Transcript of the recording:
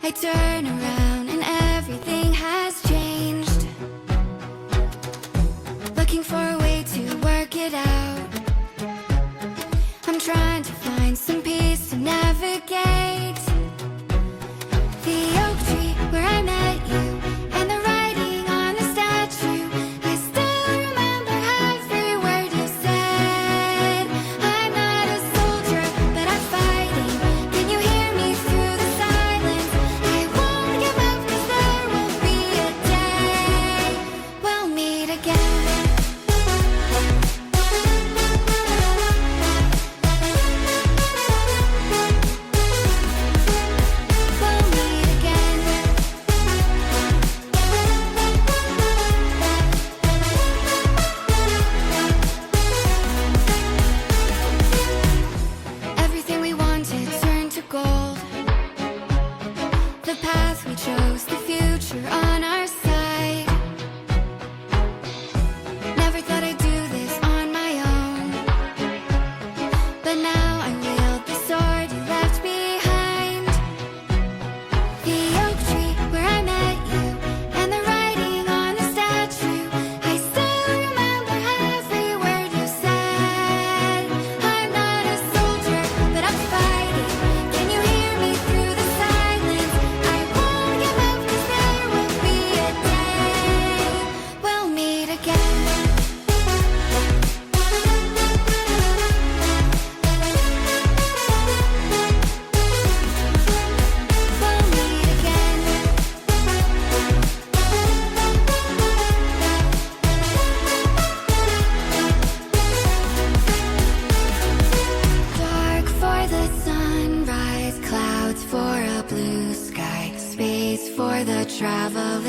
I turn around and everything has changed. Looking for a way to work it out. I'm trying to find some peace to navigate. The oak tree where I met you, and the writing on the statue. I still remember every word you said. I'm not a soldier, but I'm fighting. Can you hear me through the silence? I won't give up, 'cause there will be a day we'll meet again. Everything we wanted turned to gold. The path we chose, the future on our side. Never thought I'd do this on my own, but now I wield the sword you left behind. The oak tree where I met you, and the writing on the statue. I still remember every word you said. I'm not a soldier, but I'm fighting. Can you hear me through the silence? I won't give up, 'cause there will be a day we'll meet again. We'll meet again. Dark for the sunrise, clouds for a blue sky, space for the traveler.